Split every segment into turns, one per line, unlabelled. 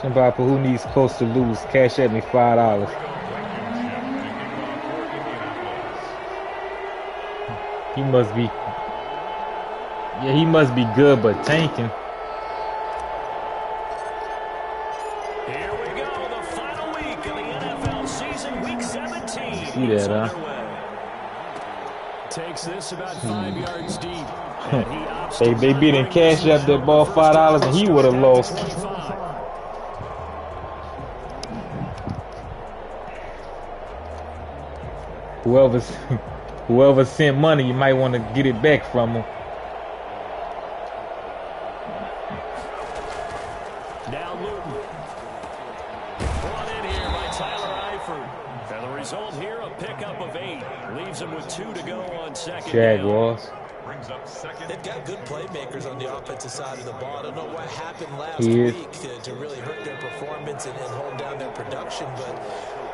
Somebody for who needs Colts to lose, cash at me $5. He must be, yeah, he must be good, but tanking.
Here we go, the final week of the NFL season, week 17.
See that, huh?
Takes this about 5 yards deep.
They beat him cash up that ball $5 and he would have lost. Whoever sent money, you might want to get it back from him.
Now Luton. Brought in here by Tyler Eifert. And the result here, a pickup of 8. Leaves him with 2 to go on second.
Jaguars.
They've got good playmakers on the offensive side of the ball. I don't know what happened last week to really hurt their performance and hold down their production, but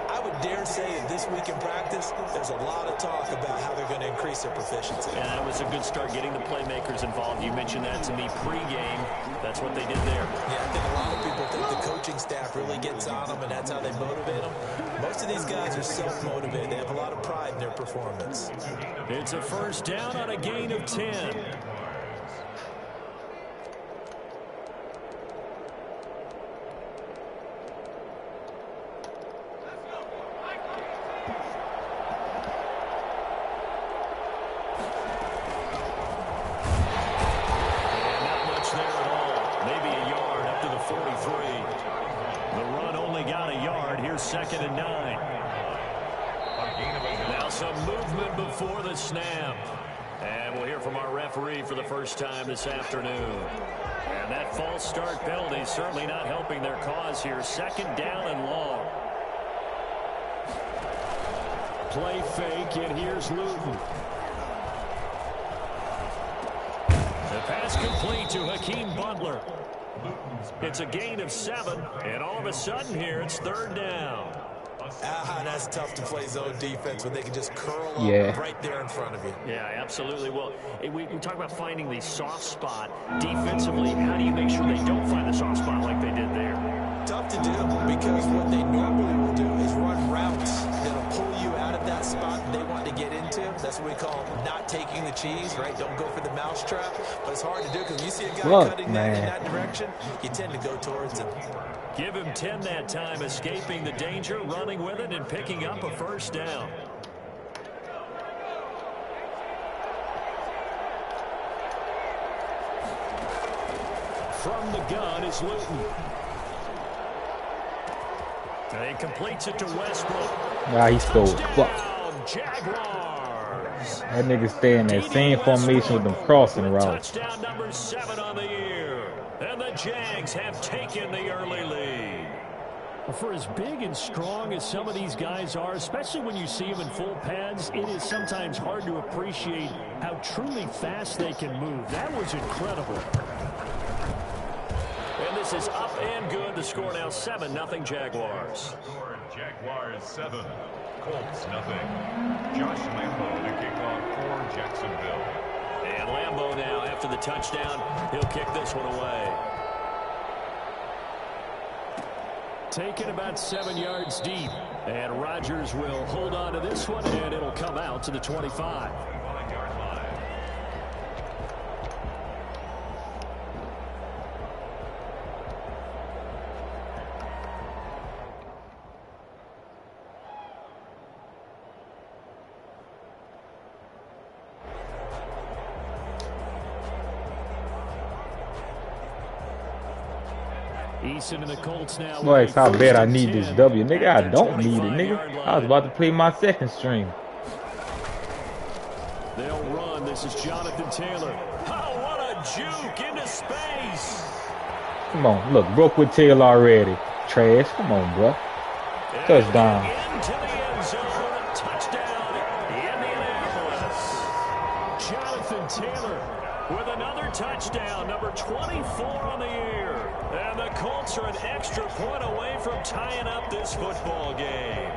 I would dare say that this week in practice, there's a lot of talk about how they're going to increase their proficiency.
And that was a good start getting the playmakers involved. You mentioned that to me pregame. That's what they did there.
Yeah, I think a lot of people think the coaching staff really gets on them, and that's how they motivate them. Most of these guys are self-motivated. They have a lot of pride in their performance.
It's a first down on a gain of 10. Second and 9. Now some movement before the snap. And we'll hear from our referee for the first time this afternoon. And that false start penalty is certainly not helping their cause here. Second down and long. Play fake, and here's Luton. The pass complete to Hakeem Butler. It's a gain of 7, and all of a sudden here, it's third down.
That's tough to play zone defense when they can just curl up right there in front of you.
Yeah, absolutely. Well, we talk about finding the soft spot. Defensively, how do you make sure they don't find the soft spot like they did there?
Tough to do, because what they normally will do is run routes that'll pull you out of that spot they want to get into. That's what we call not taking the cheese, right? Don't go for the mousetrap. But it's hard to do because you see a guy cutting that in that direction, you tend to go towards it.
Give him 10 that time, escaping the danger, running with it, and picking up a first down. From the gun is Luton. And he completes it to Westbrook.
Nah, he stole. Fuck.
Jaguars.
That nigga stay in that same formation with them crossing routes.
Touchdown number 7 on the year. And the Jags have taken the early lead. For as big and strong as some of these guys are, especially when you see them in full pads, it is sometimes hard to appreciate how truly fast they can move. That was incredible. And this is up and good. The score now 7-0 Jaguars.
Jaguars 7, Colts nothing. Josh Lambo to kick off for Jacksonville.
And Lambo now, after the touchdown, he'll kick this one away. Taken about 7 yards deep. And Rodgers will hold on to this one, and it'll come out to the 25. Eason and the Colts now.
Boy, it's how bad I need this W. Nigga, I don't need it, nigga. I was about to play my second string.
They'll run. This is Jonathan Taylor. Oh, what a juke into space.
Come on, look, broke with Taylor already. Trash. Come on, bro. Touchdown.
Into the end zone. Touchdown, Indianapolis. Jonathan Taylor with another touchdown, number 24 on the year. And the Colts are an extra point away from tying up this football game.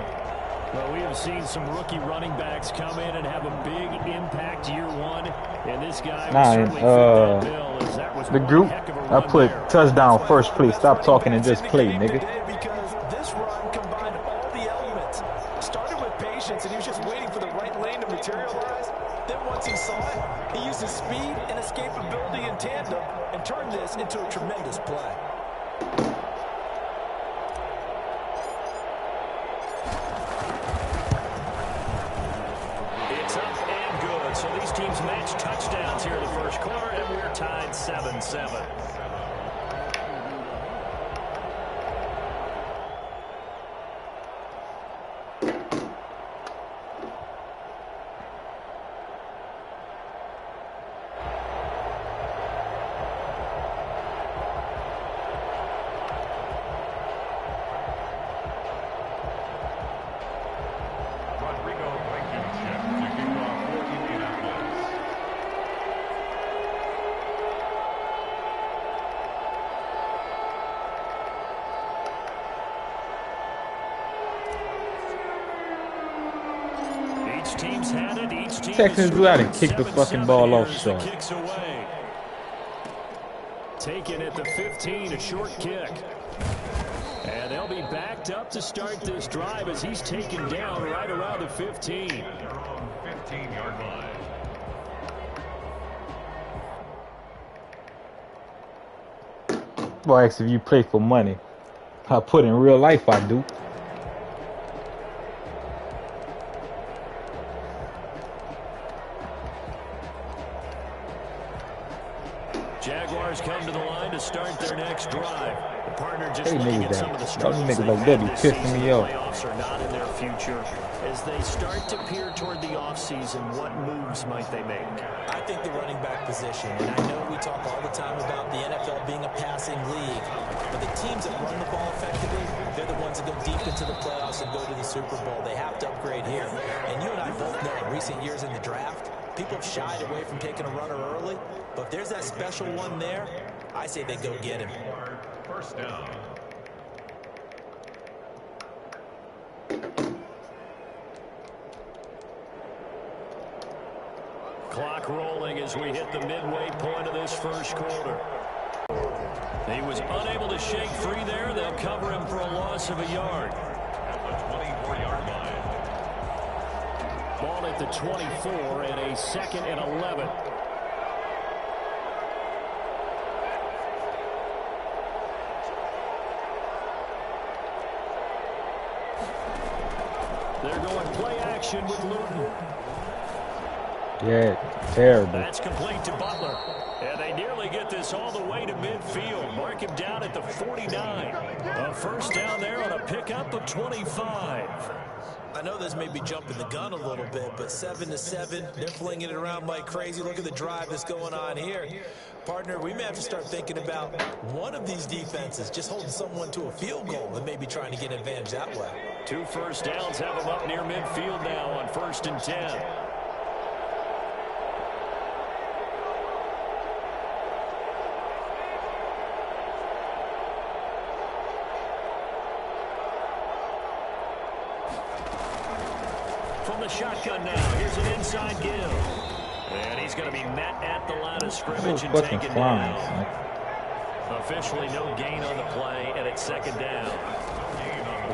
Well, we have seen some rookie running backs come in and have a big impact year one. And this guy certainly fit that bill, as that was
the
one
group,
heck of a
I
run
put
there.
touchdown first, please. Stop talking and just play, nigga.
Because this run combined all the elements. Started with patience, and he was just waiting for the right lane to materialize. Then once he saw it, he used his speed and escapability in tandem and turned this into a tremendous play.
It's up and good. So these teams match touchdowns here in the first quarter, and we're tied 7-7. Teams had it. Each team
Texans do that and kick the fucking ball off short.
Taken at the 15, a short kick. And they'll be backed up to start this drive as he's taken down right around the 15.
15-yard line.
Boy, if you play for money, I put in real life, I do.
Jaguars come to the line to start their next drive. The partner just looking at some of the
struggles
they
like that be
had this
pissing
season.
me off.
Playoffs are not in their future. As they start to peer toward the offseason, what moves might they make?
I think the running back position, and I know we talk all the time about the NFL being a passing league, but the teams that run the ball effectively, they're the ones that go deep into the playoffs and go to the Super Bowl. They have to upgrade here. And you and I both know in recent years in the draft, people have shied away from taking a runner early, but if there's that special one there, I say they go get him.
First down.
Clock rolling as we hit the midway point of this first quarter. He was unable to shake free there. They'll cover him for a loss of a yard.
At the 24-yard line.
Ball at the 24 and a 2nd and 11. They're going play action with Luton.
Yeah, terrible.
That's complete to Butler. And they nearly get this all the way to midfield. Mark him down at the 49. A first down there on a pickup of 25.
I know this may be jumping the gun a little bit, but 7-7, they're flinging it around like crazy. Look at the drive that's going on here. Partner, we may have to start thinking about one of these defenses just holding someone to a field goal and maybe trying to get an advantage that way.
2 first downs have them up near midfield now on 1st and 10. From the shotgun now, here's an inside give. And he's going to be met at the line of scrimmage and taken down. Officially no gain on the play, and it's 2nd down.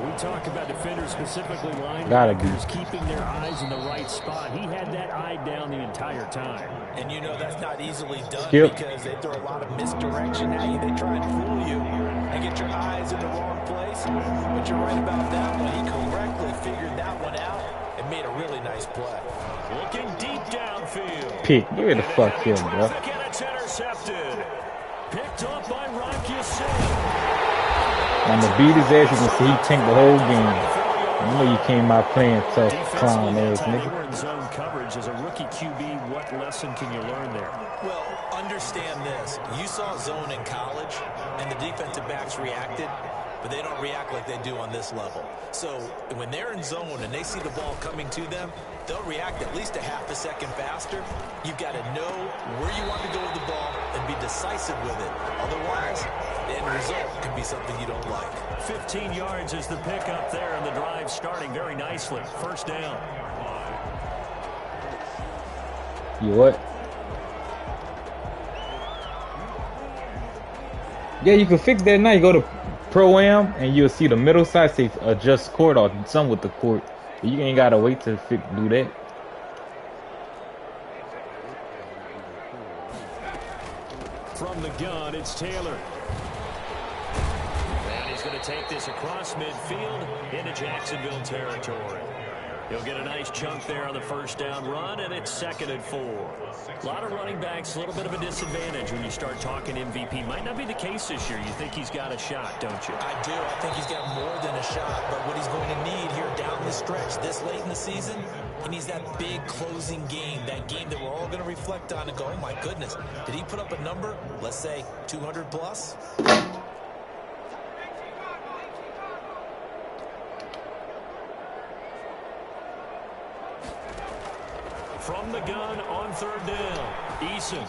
We talk about defenders, specifically linebackers, keeping their eyes in the right spot. He had that eye down the entire time.
And you know that's not easily done because they throw a lot of misdirection at you. They try and fool you and get your eyes in the wrong place. But you're right about that one. He correctly figured that one out and made a really nice play.
Looking deep downfield.
Pick, give it the fuck here, bro.
And it's intercepted. Picked up by Rocky Sin.
I'm gonna beat his ass. You can see he tanked the whole game. I know you came out playing tough, clown ass nigga.
They were in zone coverage as a rookie QB. What lesson can you learn there?
Well, understand this. You saw zone in college, and the defensive backs reacted, but they don't react like they do on this level. So when they're in zone and they see the ball coming to them, they'll react at least a half a second faster. You've got to know where you want to go with the ball and be decisive with it. Otherwise, the end result could be something you don't like.
15 yards is the pickup there, and the drive starting very nicely. First down.
You what? Yeah, you can fix that now. You go to Pro-Am and you'll see the middle side say adjust court or something with the court. You ain't gotta wait to do that.
From the gun, it's Taylor. And he's going to take this across midfield into Jacksonville territory. He'll get a nice chunk there on the first down run, and it's 2nd and 4. A lot of running backs, a little bit of a disadvantage when you start talking MVP. Might not be the case this year. You think he's got a shot, don't you?
I do. I think he's got more than a shot. But what he's going to need here down the stretch this late in the season, he needs that big closing game, that game that we're all going to reflect on and go, oh, my goodness, did he put up a number, let's say 200 plus?
From the gun on 3rd down, Eason.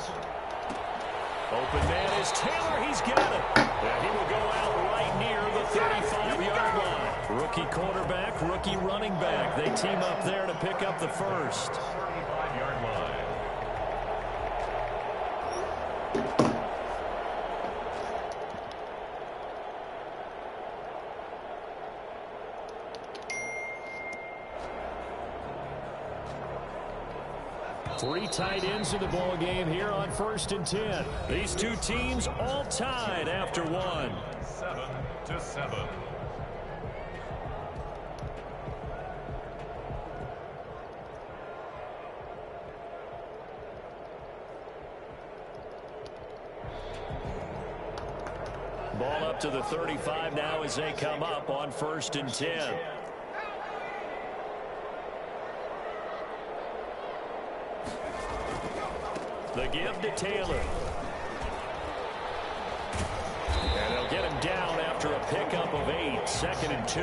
Open man is Taylor. He's got it. And he will go out right near the 35-yard line. Rookie quarterback, rookie running back. They team up there to pick up the first.
35-yard line.
Three tight ends in the ball game here on 1st and 10. These two teams all tied after one.
7-7.
Ball up to the 35 now as they come up on 1st and 10. The give to Taylor. And they'll get him down after a pickup of 8. 2nd and 2.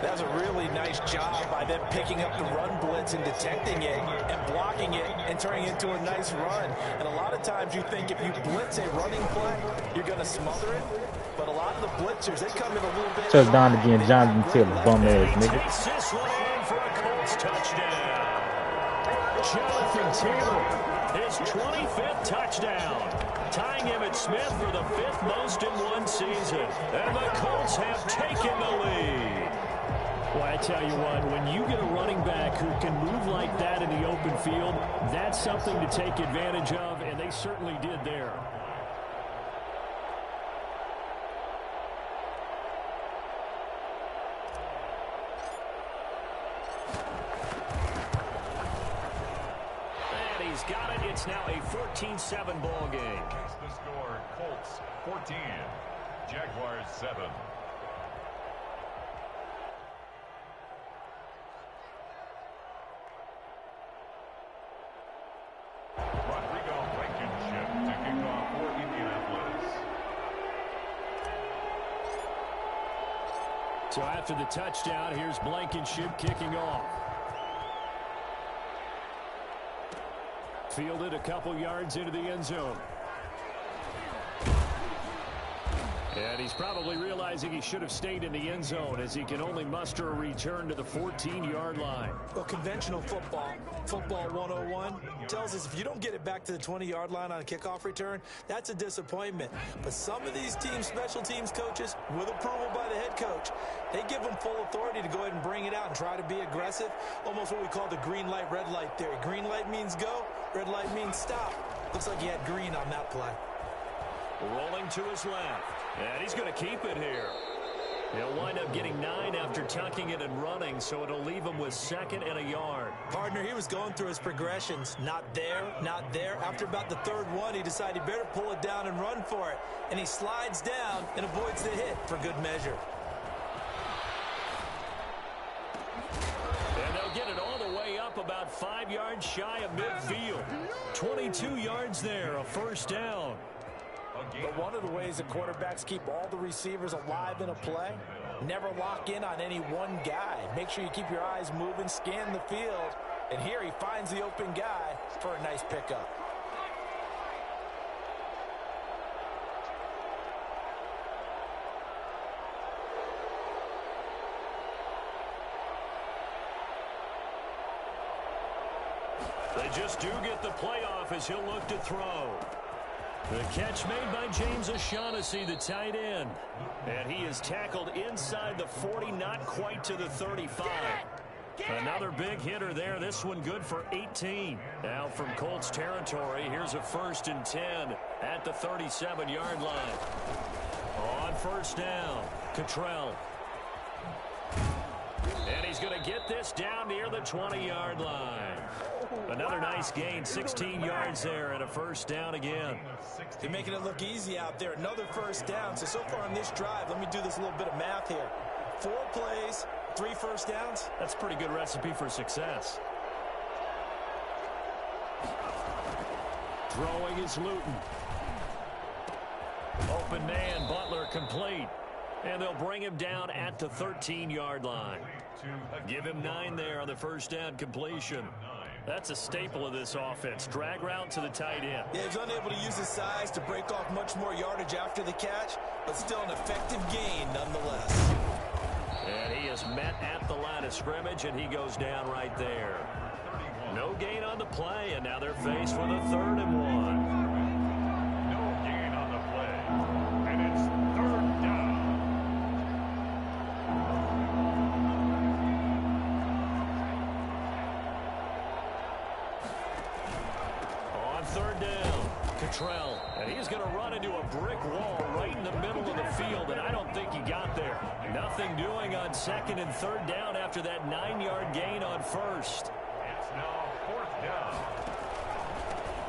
That was a really nice job by them picking up the run blitz and detecting it and blocking it and turning it into a nice run. And a lot of times you think if you blitz a running play, you're going to smother it. But a lot of the blitzers, they come in a little bit.
Touchdown again, Jonathan Taylor, bum ass nigga.
Takes this one in for a Colts touchdown. Jonathan Taylor, his 25th touchdown, tying Emmitt Smith for the 5th most in one season. And the Colts have taken the lead. Well, I tell you what, when you get a running back who can move like that in the open field, that's something to take advantage of, and they certainly did there. And he's got it. It's now a 14-7 ball game.
That's the score. Colts 14, Jaguars 7.
So after the touchdown, here's Blankenship kicking off. Fielded a couple yards into the end zone. And he's probably realizing he should have stayed in the end zone as he can only muster a return to the 14-yard line.
Well, conventional football 101, tells us if you don't get it back to the 20-yard line on a kickoff return, that's a disappointment. But some of these teams, special teams coaches, with approval by the head coach, they give them full authority to go ahead and bring it out and try to be aggressive. Almost what we call the green light, red light theory. Green light means go, red light means stop. Looks like he had green on that play.
Rolling to his left. And he's going to keep it here. He'll wind up getting 9 after tucking it and running, so it'll leave him with 2nd and a yard.
Partner, he was going through his progressions. Not there, not there. After about the 3rd one, he decided he better pull it down and run for it. And he slides down and avoids the hit for good measure.
And they'll get it all the way up about 5 yards shy of midfield. 22 yards there, a first down.
But one of the ways that quarterbacks keep all the receivers alive in a play, never lock in on any one guy. Make sure you keep your eyes moving, scan the field, and here he finds the open guy for a nice pickup.
They just do get the playoff as he'll look to throw. The catch made by James O'Shaughnessy, the tight end. And he is tackled inside the 40, not quite to the 35. Another big hitter there. This one good for 18. Now from Colts territory, here's a 1st and 10 at the 37-yard line. On first down, Cottrell. And he's going to get this down near the 20-yard line. Another nice gain, 16 yards there, and a 1st down again.
They're making it look easy out there. Another 1st down. So far on this drive, let me do this little bit of math here. 4 plays, 3 1st downs.
That's a pretty good recipe for success. Throwing is Luton. Open man, Butler complete. And they'll bring him down at the 13-yard line. Give him 9 there on the 1st down completion. That's a staple of this offense. Drag route to the tight end.
Yeah, he's unable to use his size to break off much more yardage after the catch, but still an effective gain nonetheless.
And he is met at the line of scrimmage, and he goes down right there. No gain on the play, and now they're faced with a 3rd and 1.
No gain on the play, and it's 3rd down.
On 3rd down, Cottrell, and he's going to run into a brick wall right in the middle of the field, and I don't think he got there. Nothing doing on 2nd and 3rd down after that 9-yard gain on 1st.
It's now 4th down.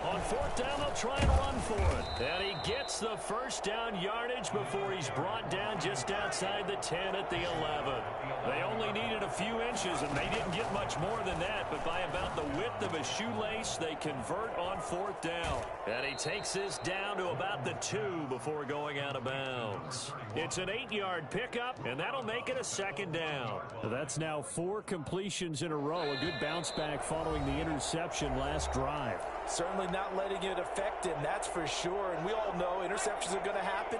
On 4th down, they'll try and run for it. And he gets the 1st down yardage before he's brought down just outside the 10 at the 11. They only needed a few inches, and they didn't get much more than that. But by about the width of a shoelace, they convert on 4th down. And he takes this down to about the 2 before going out of bounds. It's an 8-yard pickup, and that'll make it a 2nd down. That's now 4 completions in a row. A good bounce back following the interception last drive.
Certainly not letting it affect him, that's for sure. And we all know interceptions are going to happen.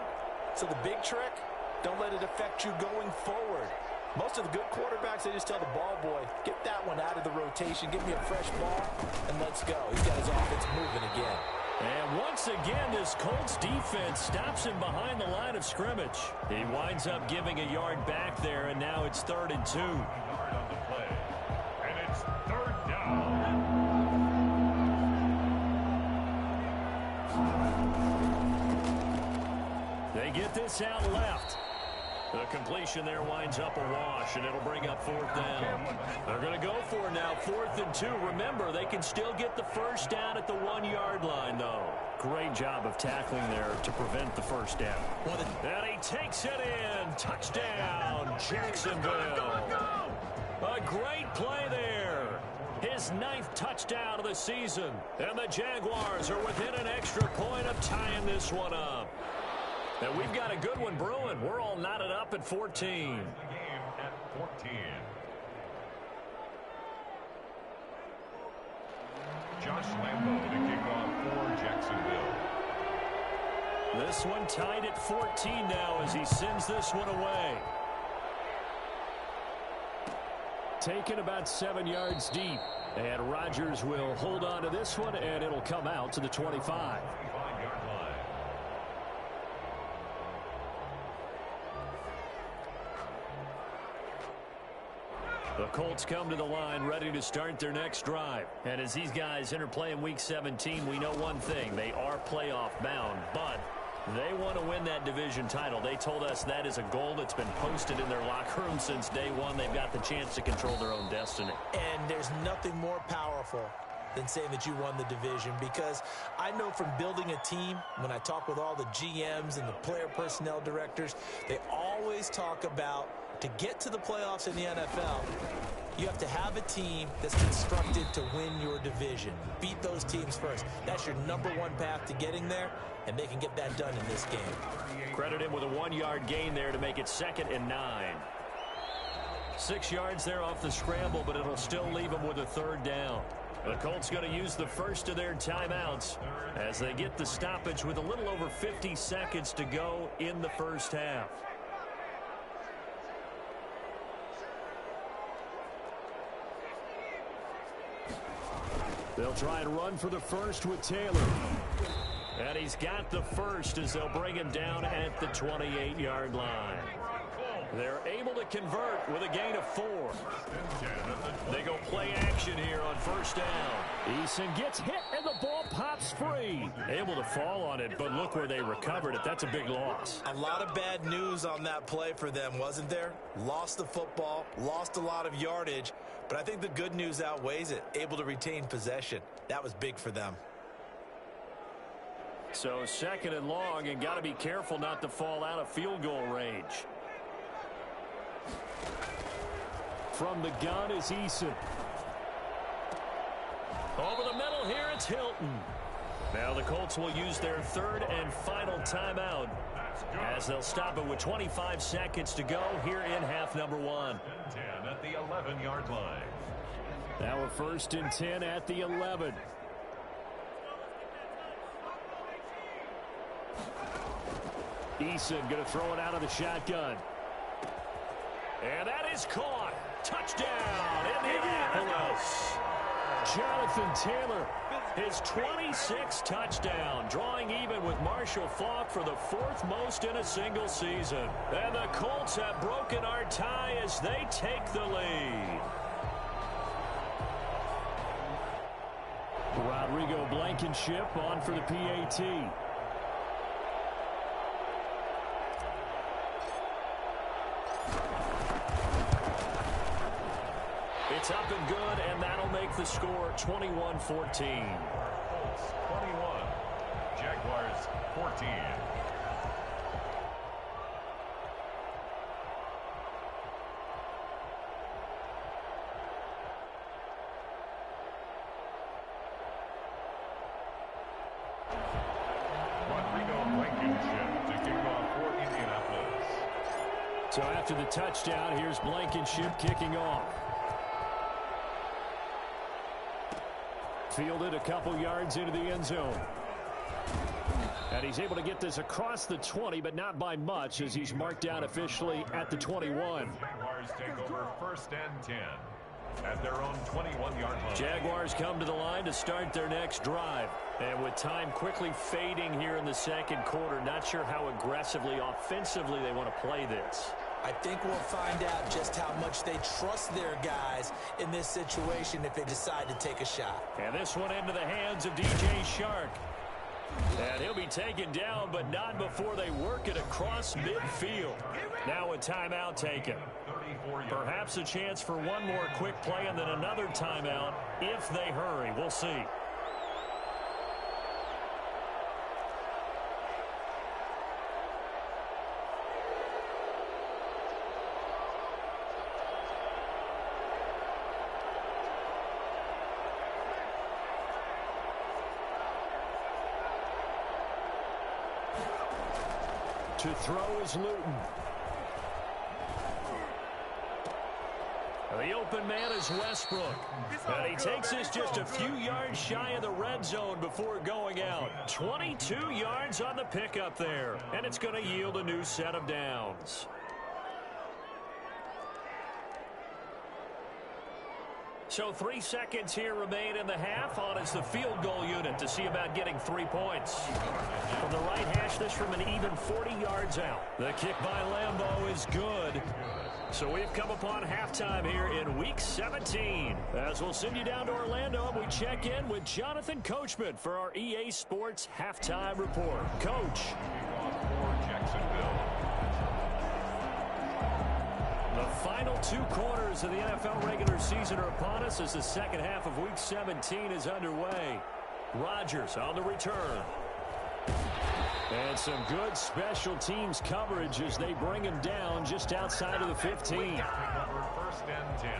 So the big trick, don't let it affect you going forward. Most of the good quarterbacks, they just tell the ball boy, get that one out of the rotation, give me a fresh ball, and let's go. He's got his offense moving again.
And once again, this Colts defense stops him behind the line of scrimmage. He winds up giving a yard back there, and now it's 3rd and 2.
Yard on the play, and it's 3rd down.
They get this out left. The completion there winds up a wash, and it'll bring up 4th down. They're going to go for it now, 4th and 2. Remember, they can still get the 1st down at the 1-yard line, though. Great job of tackling there to prevent the 1st down. And he takes it in. Touchdown, Jacksonville. A great play there. His 9th touchdown of the season. And the Jaguars are within an extra point of tying this one up. And we've got a good one brewing. We're all knotted up at 14.
The game at 14. Josh Lambo to kick off for Jacksonville.
This one tied at 14 now as he sends this one away. Taken about 7 yards deep. And Rodgers will hold on to this one, and it'll come out to the 25.
5-yard line.
The Colts come to the line ready to start their next drive. And as these guys interplay in Week 17, we know one thing. They are playoff bound, but they want to win that division title. They told us that is a goal that's been posted in their locker room since day one. They've got the chance to control their own destiny.
And there's nothing more powerful than saying that you won the division, because I know from building a team, when I talk with all the GMs and the player personnel directors, they always talk about, to get to the playoffs in the NFL, you have to have a team that's constructed to win your division. Beat those teams first. That's your #1 path to getting there, and they can get that done in this game.
Credit him with a 1-yard gain there to make it 2nd and 9. 6 yards there off the scramble, but it'll still leave him with a 3rd down. The Colts going to use the first of their timeouts as they get the stoppage with a little over 50 seconds to go in the first half. They'll try and run for the first with Taylor. And he's got the first as they'll bring him down at the 28-yard line. They're able to convert with a gain of 4. They go play action here on first down. Eason gets hit and the ball pops free. Able to fall on it, but look where they recovered it. That's a big loss.
A lot of bad news on that play for them, wasn't there? Lost the football, lost a lot of yardage, but I think the good news outweighs it. Able to retain possession. That was big for them.
So 2nd and long, and got to be careful not to fall out of field goal range. From the gun is Eason. Over the middle here, it's Hilton. Now the Colts will use their 3rd and final timeout as they'll stop it with 25 seconds to go here in half number 1.
10 at the 11-yard line.
Now a 1st and 10 at the 11. Eason going to throw it out of the shotgun. And that is caught. Touchdown, Indianapolis. Jonathan Taylor, his 26th touchdown, drawing even with Marshall Faulk for the 4th most in a single season. And the Colts have broken our tie as they take the lead. Rodrigo Blankenship on for the PAT. It's up and good, and that'll make the score 21-14.
Colts 21, Jaguars 14. Rodrigo Blankenship to kick off for Indianapolis.
So after the touchdown, here's Blankenship kicking off. Fielded a couple yards into the end zone. And he's able to get this across the 20, but not by much as he's marked down officially at the 21.
Jaguars take over 1st and 10 at their own 21-yard line.
Jaguars come to the line to start their next drive. And with time quickly fading here in the 2nd quarter, not sure how aggressively, offensively they want to play this.
I think we'll find out just how much they trust their guys in this situation if they decide to take a shot.
And this one into the hands of DJ Shark. And he'll be taken down, but not before they work it across midfield. Now a timeout taken. Perhaps a chance for one more quick play and then another timeout if they hurry. We'll see. To throw is Luton. The open man is Westbrook. And he takes this just a few yards shy of the red zone before going out. 22 yards on the pickup there. And it's going to yield a new set of downs. So 3 seconds here remain in the half. On is the field goal unit to see about getting 3 points. From the right hash, this from an even 40 yards out. The kick by Lambeau is good. So we've come upon halftime here in Week 17. As we'll send you down to Orlando, and we check in with Jonathan Coachman for our EA Sports Halftime Report. Coach.
For Jacksonville.
The final 2 quarters of the NFL regular season are upon us as the second half of Week 17 is underway. Rodgers on the return. And some good special teams coverage as they bring him down just outside of the 15.
Over 1st and 10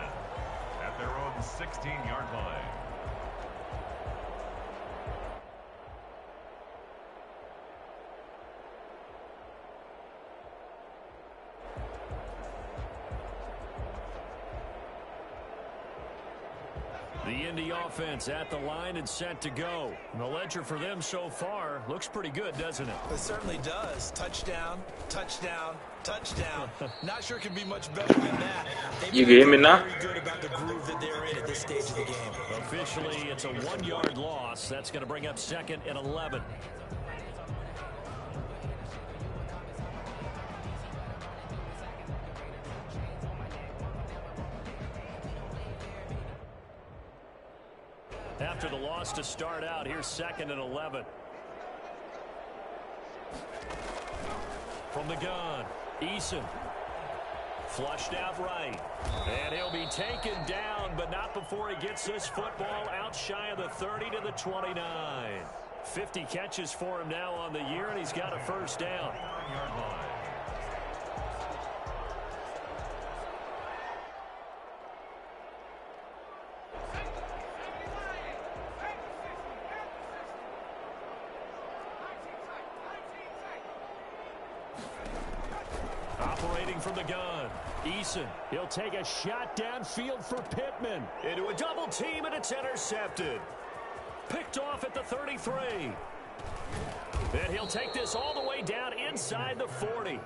at their own 16-yard line.
The Indy offense at the line and set to go. And the ledger for them so far looks pretty good, doesn't it?
It certainly does. Touchdown, touchdown, touchdown. Not sure it can be much better than that.
You can hear me now?
Very good about the groove that they're in at this stage of the game.
Officially, it's a 1-yard loss. That's going to bring up 2nd and 11. After the loss to start out, here's 2nd and 11. From the gun, Eason. Flushed out right. And he'll be taken down, but not before he gets this football out shy of the 30 to the 29. 50 catches for him now on the year, and he's got a first down. Operating from the gun, Eason. He'll take a shot downfield for Pittman. Into a double team, and it's intercepted. Picked off at the 33. And he'll take this all the way down inside the 40.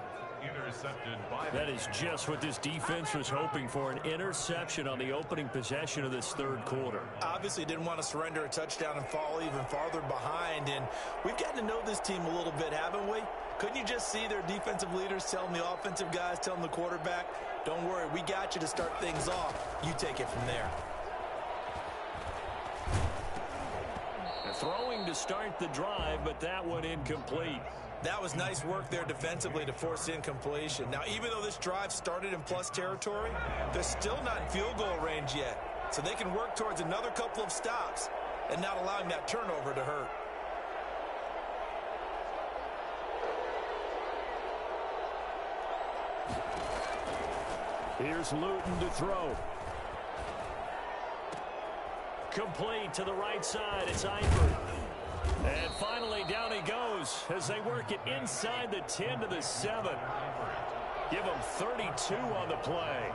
Intercepted by
that is just what this defense was hoping for, an interception on the opening possession of this third quarter.
Obviously didn't want to surrender a touchdown and fall even farther behind, and we've gotten to know this team a little bit, haven't we? Couldn't you just see their defensive leaders telling the offensive guys, telling the quarterback, don't worry, we got you to start things off. You take it from there.
They're throwing to start the drive, but that one incomplete.
That was nice work there defensively to force incompletion. Now, even though this drive started in plus territory, they're still not in field goal range yet. So they can work towards another couple of stops and not allowing that turnover to hurt.
Here's Luton to throw. Complete to the right side. It's Eifert. And finally, down he goes as they work it inside the 10 to the 7. Give him 32 on the play.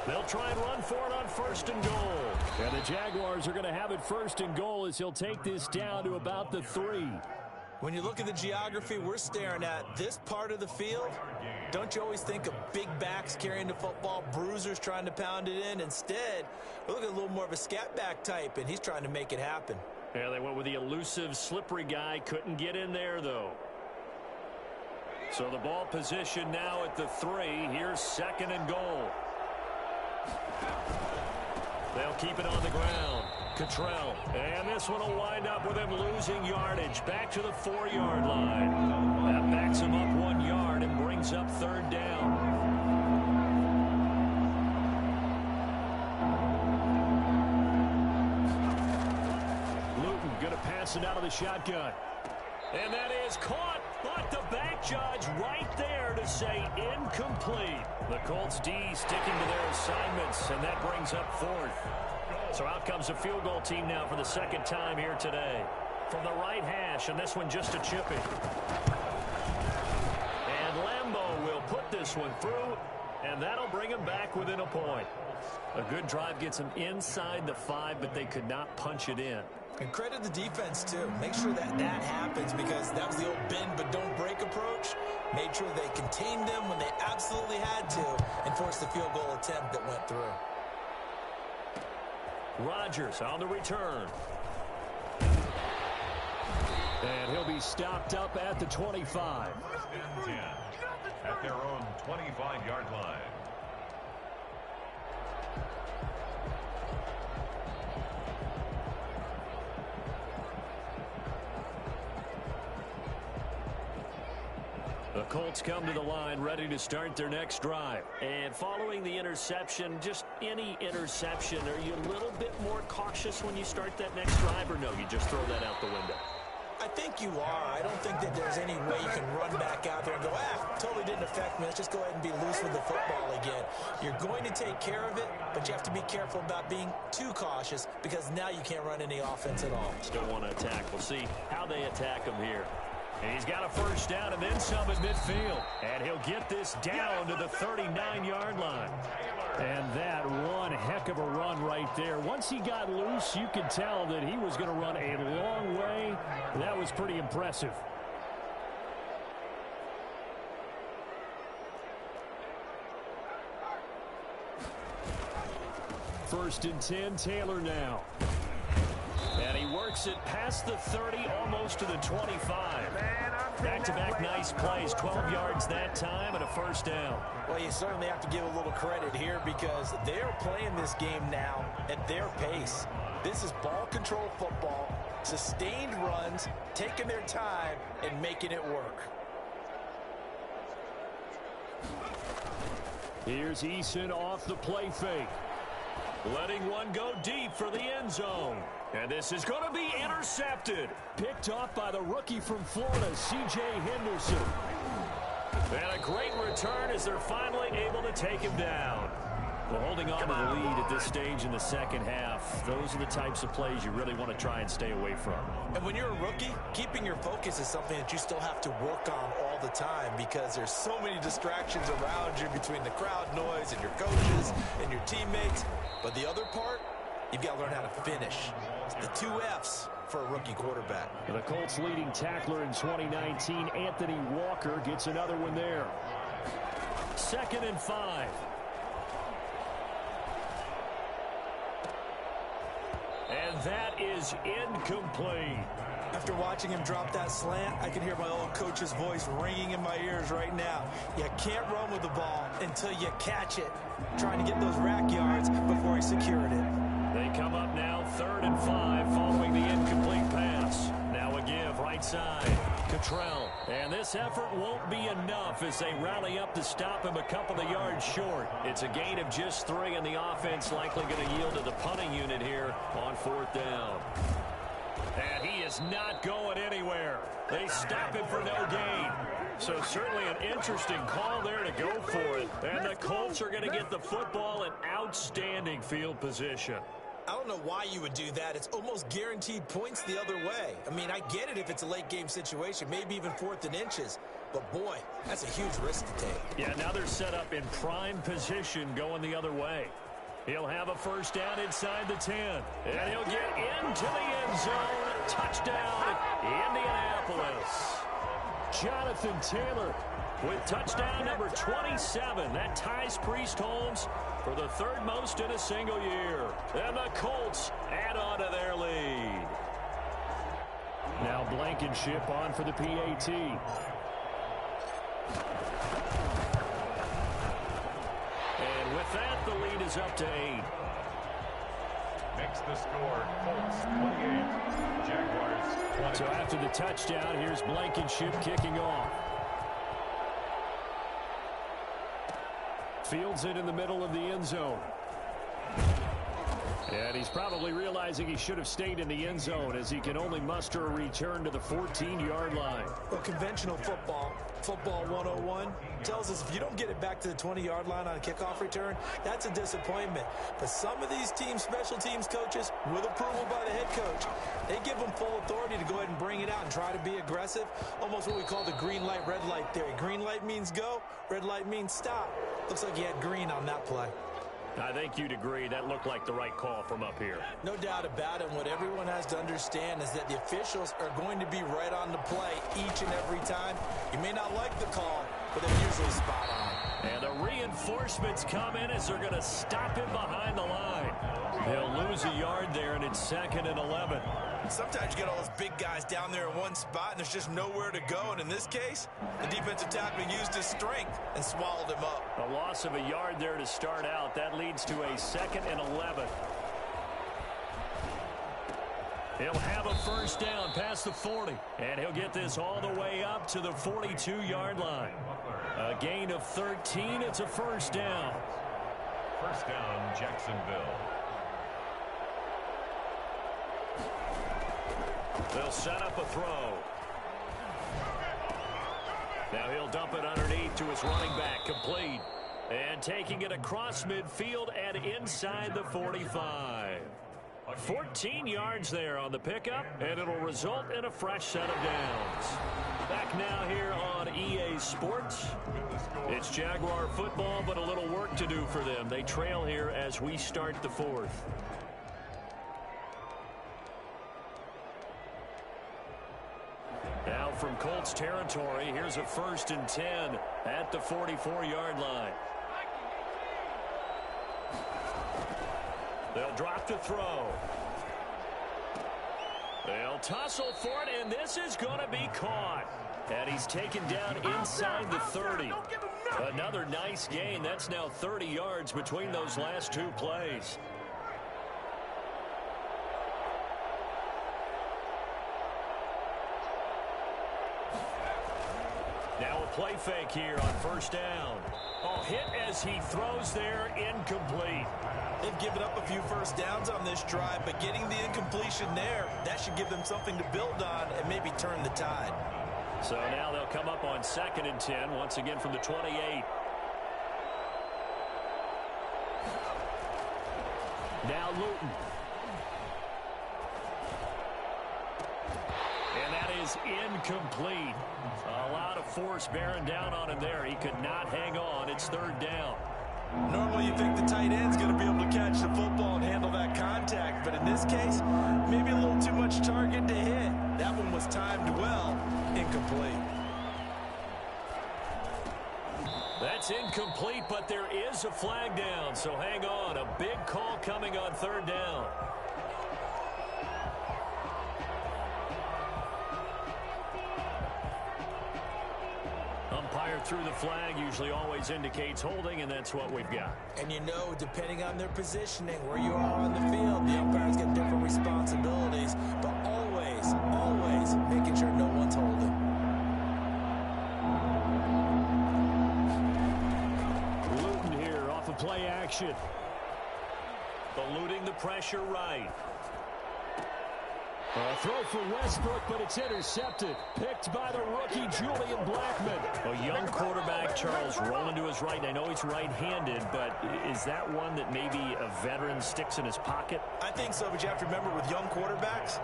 They'll try and run for it on 1st and goal. And the Jaguars are going to have it 1st and goal as he'll take this down to about the 3.
When you look at the geography we're staring at, this part of the field, don't you always think of big backs carrying the football, bruisers trying to pound it in? Instead, we're looking at a little more of a scat back type, and he's trying to make it happen.
Yeah, they went with the elusive, slippery guy. Couldn't get in there, though. So the ball position now at the 3. Here's 2nd and goal. They'll keep it on the ground. Cottrell. And this one will wind up with him losing yardage. Back to the 4-yard line. That backs him up 1 yard and brings up 3rd down. Luton going to pass it out of the shotgun. And that is caught. But the back judge right there to say incomplete. The Colts D sticking to their assignments, and that brings up 4th. So out comes the field goal team now for the 2nd time here today. From the right hash, and this one just a chipping. And Lambeau will put this one through, and that'll bring him back within a point. A good drive gets him inside the 5, but they could not punch it in.
And credit the defense, too. Make sure that that happens, because that was the old bend but don't break approach. Made sure they contained them when they absolutely had to and forced the field goal attempt that went through.
Rodgers on the return. And he'll be stopped up at the 25.
10 at their own 25-yard line.
The Colts come to the line ready to start their next drive. And following the interception, just any interception, are you a little bit more cautious when you start that next drive, or no, you just throw that out the window?
I think you are. I don't think that there's any way you can run back out there and go, totally didn't affect me. Let's just go ahead and be loose with the football again. You're going to take care of it, but you have to be careful about being too cautious, because now you can't run any offense at all.
Still want to attack. We'll see how they attack them here. He's got a first down and then some at midfield. And he'll get this down to the 39-yard line. And that one heck of a run right there. Once he got loose, you could tell that he was going to run a long way. That was pretty impressive. First and 10, Taylor now. And he works it past the 30, almost to the 25. Back-to-back nice plays, 12 yards that time and a first down.
Well, you certainly have to give a little credit here because they're playing this game now at their pace. This is ball control football, sustained runs, taking their time and making it work.
Here's Eason off the play fake. Letting one go deep for the end zone. And this is going to be intercepted. Picked off by the rookie from Florida, C.J. Henderson. And a great return as they're finally able to take him down. Well, holding on to the lead at this stage in the second half, those are the types of plays you really want to try and stay away from.
And when you're a rookie, keeping your focus is something that you still have to work on all the time because there's so many distractions around you between the crowd noise and your coaches and your teammates. But the other part, you've got to learn how to finish. It's the 2 F's for a rookie quarterback.
The Colts' leading tackler in 2019, Anthony Walker, gets another one there. 2nd and 5. And that is incomplete.
After watching him drop that slant, I can hear my old coach's voice ringing in my ears right now. You can't run with the ball until you catch it. Trying to get those rack yards before he secured it.
They come up now 3rd and 5 following the incomplete pass. Now a give right side. Cottrell. And this effort won't be enough as they rally up to stop him a couple of yards short. It's a gain of just 3 and the offense likely going to yield to the punting unit here on 4th down. And he is not going anywhere. They stop him for no gain. So certainly an interesting call there to go for it. And the Colts are going to get the football in outstanding field position.
I don't know why you would do that. It's almost guaranteed points the other way. I mean, I get it if it's a late game situation, maybe even 4th and inches. But boy, that's a huge risk to take.
Yeah, now they're set up in prime position going the other way. He'll have a first down inside the 10. And he'll get into the end zone. Touchdown, Indianapolis. Jonathan Taylor with touchdown number 27. That ties Priest Holmes for the 3rd most in a single year. And the Colts add on to their lead. Now Blankenship on for the PAT. And with that, the lead is up to 8.
Makes the score Colts 28, Jaguars 20.
So after the touchdown, here's Blankenship kicking off. Fields it in the middle of the end zone. And he's probably realizing he should have stayed in the end zone as he can only muster a return to the 14-yard line.
Well, conventional football 101, tells us if you don't get it back to the 20-yard line on a kickoff return, that's a disappointment. But some of these teams, special teams coaches, with approval by the head coach, they give them full authority to go ahead and bring it out and try to be aggressive. Almost what we call the green light, red light theory. Green light means go, red light means stop. Looks like he had green on that play.
I think you'd agree that looked like the right call from up here.
No doubt about it. What everyone has to understand is that the officials are going to be right on the play each and every time. You may not like the call, but they're usually spot on.
And the reinforcements come in as they're going to stop him behind the line. They'll lose a yard there, and it's 2nd and 11.
Sometimes you get all those big guys down there in one spot, and there's just nowhere to go. And in this case, the defensive tackle used his strength and swallowed him up.
A loss of a yard there to start out. That leads to a 2nd and 11. He'll have a first down past the 40. And he'll get this all the way up to the 42-yard line. A gain of 13. It's a first down.
First down, Jacksonville.
They'll set up a throw. Now he'll dump it underneath to his running back, complete. And taking it across midfield and inside the 45. 14 yards there on the pickup, and it'll result in a fresh set of downs. Back now here on EA Sports. It's Jaguar football, but a little work to do for them. They trail here as we start the fourth. Now from Colts territory, here's a 1st and 10 at the 44-yard line. They'll drop to throw. They'll tussle for it, and this is going to be caught. And he's taken down inside the 30. Another nice gain. That's now 30 yards between those last two plays. Now a play fake here on 1st down. Oh, hit as he throws there, incomplete.
They've given up a few 1st downs on this drive, but getting the incompletion there, that should give them something to build on and maybe turn the tide.
So now they'll come up on 2nd and 10, once again from the 28. Now Luton. And that is incomplete. A lot of force bearing down on him there. He could not hang on. It's 3rd down.
Normally you think the tight end's going to be able to catch the football and handle that contact, but in this case, maybe a little too much target to hit. That one was timed well, incomplete.
That's incomplete, but there is a flag down, so hang on. A big call coming on 3rd down. Umpire through the flag usually always indicates holding, and that's what we've got.
And you know, depending on their positioning, where you are on the field, the umpires get different responsibilities, but always making sure no one's holding.
Luton here off of play action. Eluding the pressure right. A throw for Westbrook, but it's intercepted. Picked by the rookie, Julian Blackman. A young quarterback, Charles, rolling to his right. I know he's right-handed, but is that one that maybe a veteran sticks in his pocket?
I think so, but you have to remember with young quarterbacks,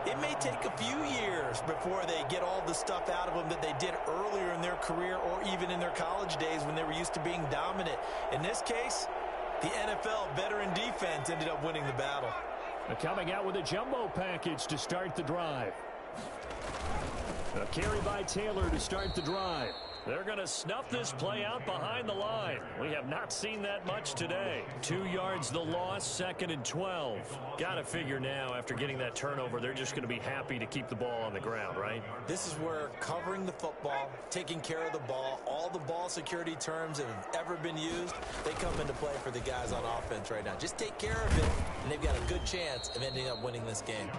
it may take a few years before they get all the stuff out of them that they did earlier in their career or even in their college days when they were used to being dominant. In this case, the NFL veteran defense ended up winning the battle.
Coming out with a jumbo package to start the drive. A carry by Taylor to start the drive. They're going to snuff this play out behind the line. We have not seen that much today. 2 yards the loss, 2nd and 12. Got to figure now, after getting that turnover, they're just going to be happy to keep the ball on the ground, right?
This is where covering the football, taking care of the ball, all the ball security terms that have ever been used, they come into play for the guys on offense right now. Just take care of it, and they've got a good chance of ending up winning this game.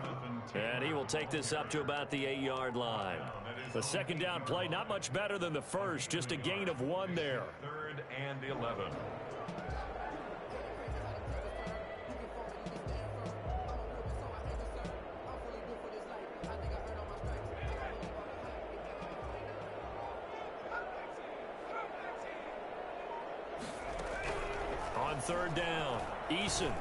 And he will take this up to about the 8-yard line. The 2nd down play, not much better than the first, just a gain of 1 there.
3rd and 11.
On 3rd down, Eason.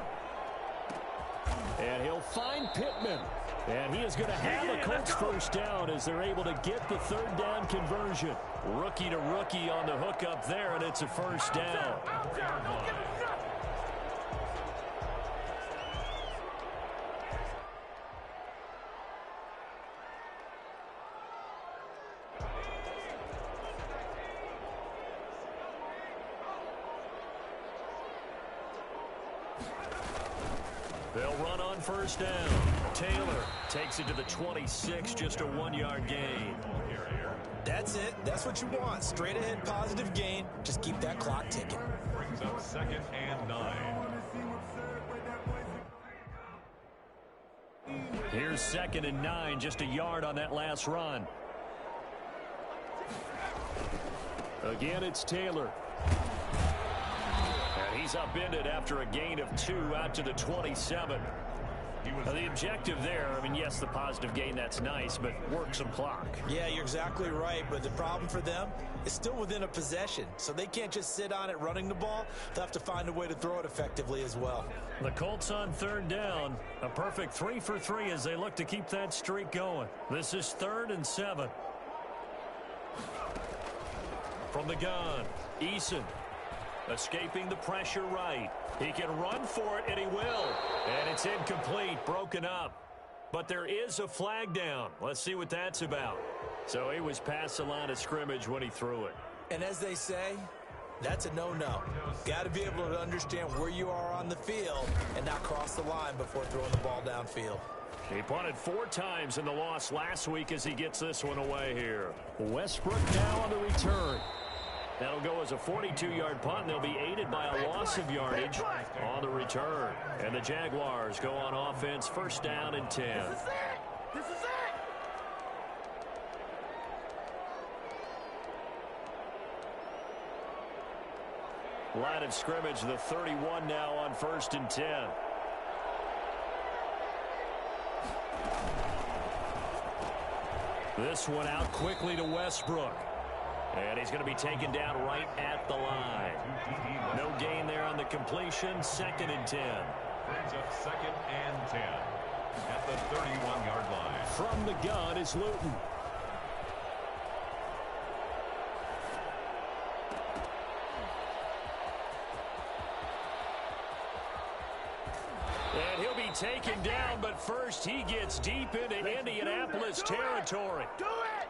And he'll find Pittman. And he is going to have a Colts 1st down as they're able to get the 3rd down conversion. Rookie to rookie on the hook up there, and it's a 1st down. They'll run on 1st down. Taylor takes it to the 26, just a 1-yard gain.
That's it. That's what you want. Straight ahead positive gain. Just keep that clock ticking.
Brings up 2nd and 9.
Here's 2nd and 9, just a yard on that last run. Again, it's Taylor. And he's upended after a gain of 2 out to the 27. The objective there, I mean, yes, the positive gain, that's nice, but work some clock.
Yeah, you're exactly right, but the problem for them is still within a possession, so they can't just sit on it running the ball. They'll have to find a way to throw it effectively as well.
The Colts on third down, a perfect 3 for 3 as they look to keep that streak going. This is 3rd and 7. From the gun, Eason. Escaping the pressure right. He can run for it, and he will. And it's incomplete, broken up. But there is a flag down. Let's see what that's about. So he was past the line of scrimmage when he threw it.
And as they say, that's a no-no. Got to be able to understand where you are on the field and not cross the line before throwing the ball downfield.
He punted 4 times in the loss last week as he gets this one away here. Westbrook now on the return. That'll go as a 42-yard punt, and they'll be aided by a loss of yardage on the return. And the Jaguars go on offense, 1st down and 10.
This is it! This is it!
Line of scrimmage, the 31 now on 1st and 10. This one out quickly to Westbrook. And he's going to be taken down right at the line. No gain there on the completion. 2nd and 10.
Brings up 2nd and 10 at the 31-yard line.
From the gun is Luton. And he'll be taken down, but first he gets deep into Indianapolis territory.
Do it!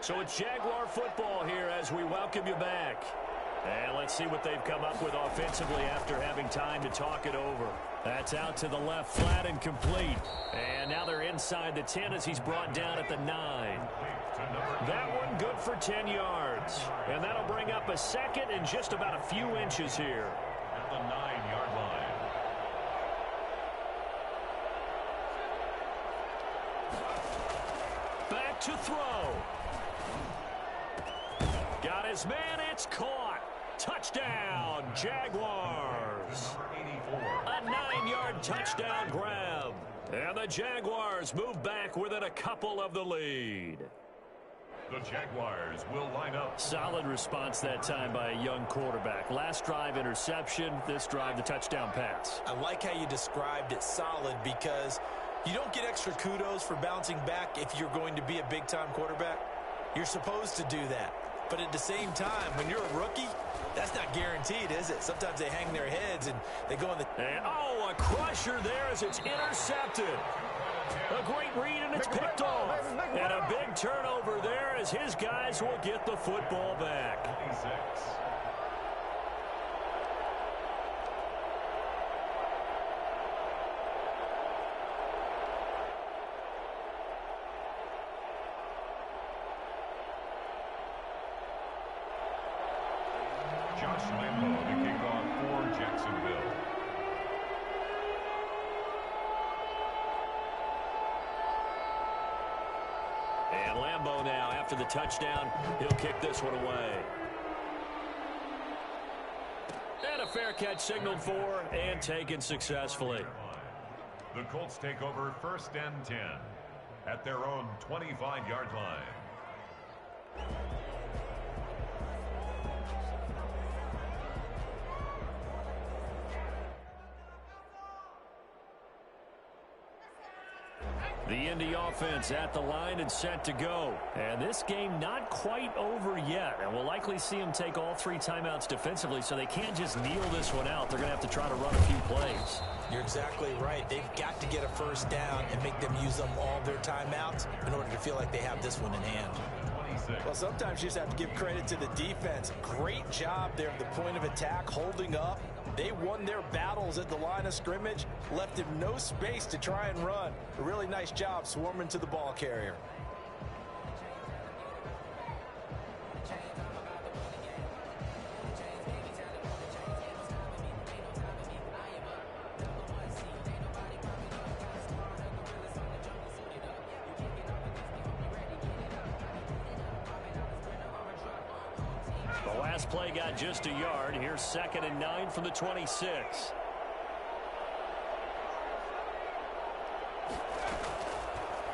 So it's Jaguar football here as we welcome you back. And let's see what they've come up with offensively after having time to talk it over. That's out to the left, flat and complete. And now they're inside the 10 as he's brought down at the 9. That one good for 10 yards. And that'll bring up a 2nd and just about a few inches here.
At the 9-yard line.
Back to throw. Got his man, it's caught. Touchdown, Jaguars. A 9-yard touchdown grab. And the Jaguars move back within a couple of the lead.
The Jaguars will line up.
Solid response that time by a young quarterback. Last drive interception, this drive the touchdown pass.
I like how you described it solid because you don't get extra kudos for bouncing back if you're going to be a big-time quarterback. You're supposed to do that. But at the same time, when you're a rookie, that's not guaranteed, is it? Sometimes they hang their heads and they go in the...
And, oh, a crusher there as it's intercepted. A great read, and it's picked off. And a big turnover there as his guys will get the football back.
26. Josh Lambo to kick off for Jacksonville.
And Lambo now, after the touchdown, he'll kick this one away. And a fair catch signaled for and taken successfully.
The Colts take over 1st and 10 at their own 25-yard line.
The Indy offense at the line and set to go. And this game not quite over yet. And we'll likely see them take all 3 timeouts defensively, so they can't just kneel this one out. They're going to have to try to run a few plays.
You're exactly right. They've got to get a 1st down and make them use up all their timeouts in order to feel like they have this one in hand.
26.
Well, sometimes you just have to give credit to the defense. Great job there at the point of attack, holding up. They won their battles at the line of scrimmage, left him no space to try and run. A really nice job swarming to the ball carrier.
The last play got just a yard. Here's 2nd and 9 from the 26.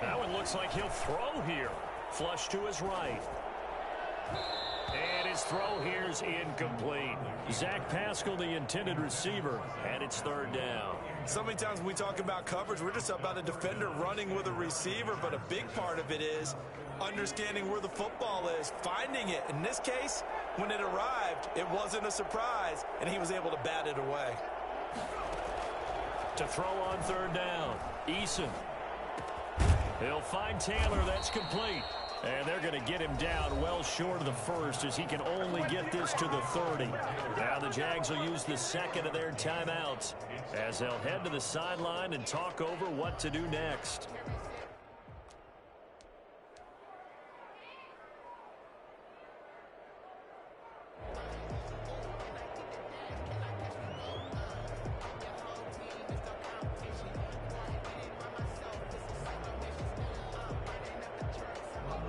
That one looks like he'll throw here. Flush to his right. And his throw here's incomplete. Zach Pascal, the intended receiver, and it's third down.
So many times when we talk about coverage, we're just about a defender running with a receiver, but a big part of it is understanding where the football is, finding it. In this case, when it arrived, it wasn't a surprise, and he was able to bat it away.
To throw on third down, Eason. He'll find Taylor. That's complete. And they're going to get him down well short of the first as he can only get this to the 30. Now the Jags will use the second of their timeouts as they'll head to the sideline and talk over what to do next.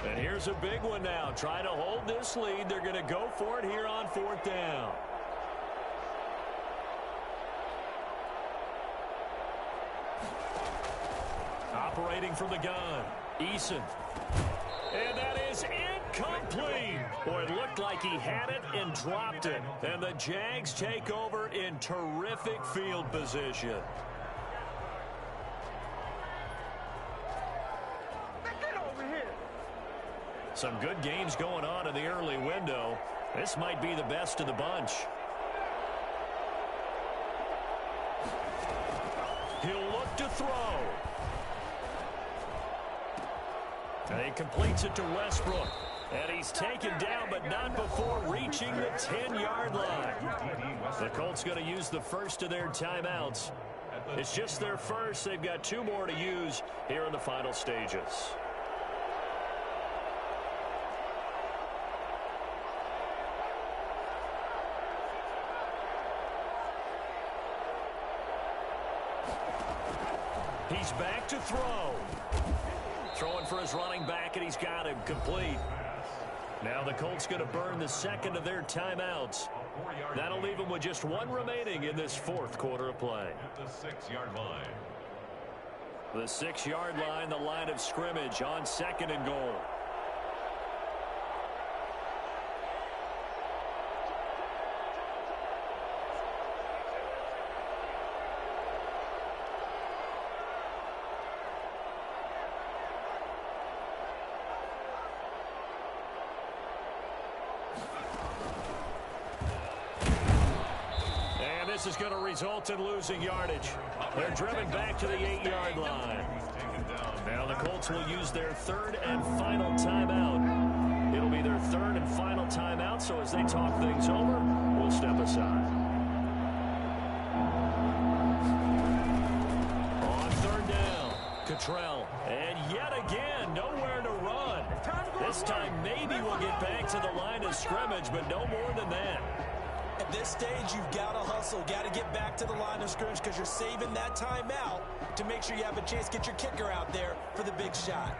And here's a big one now. Trying to hold this lead. They're going to go for it here on fourth down. Operating from the gun, Eason. And that is incomplete. Boy, it looked like he had it and dropped it. And the Jags take over in terrific field position. Some good games going on in the early window. This might be the best of the bunch. He'll look to throw. And he completes it to Westbrook. And he's taken down, but not before reaching the 10-yard line. The Colts going to use the first of their timeouts. It's just their first. They've got two more to use here in the final stages. He's back to throw. Throwing for his running back, and he's got him complete. Now the Colts going to burn the second of their timeouts. That'll leave them with just one remaining in this fourth quarter of play.
At the 6-yard line.
The 6-yard line, the line of scrimmage on second and goal. This is going to result in losing yardage. They're driven back to the 8-yard line. Now the Colts will use their third and final timeout. It'll be their third and final timeout, so as they talk things over, we'll step aside. On third down, Cottrell. And yet again, nowhere to run. This time maybe we'll get back to the line of scrimmage, but no more than that.
At this stage, you've got to hustle, got to get back to the line of scrimmage because you're saving that timeout to make sure you have a chance to get your kicker out there for the big shot.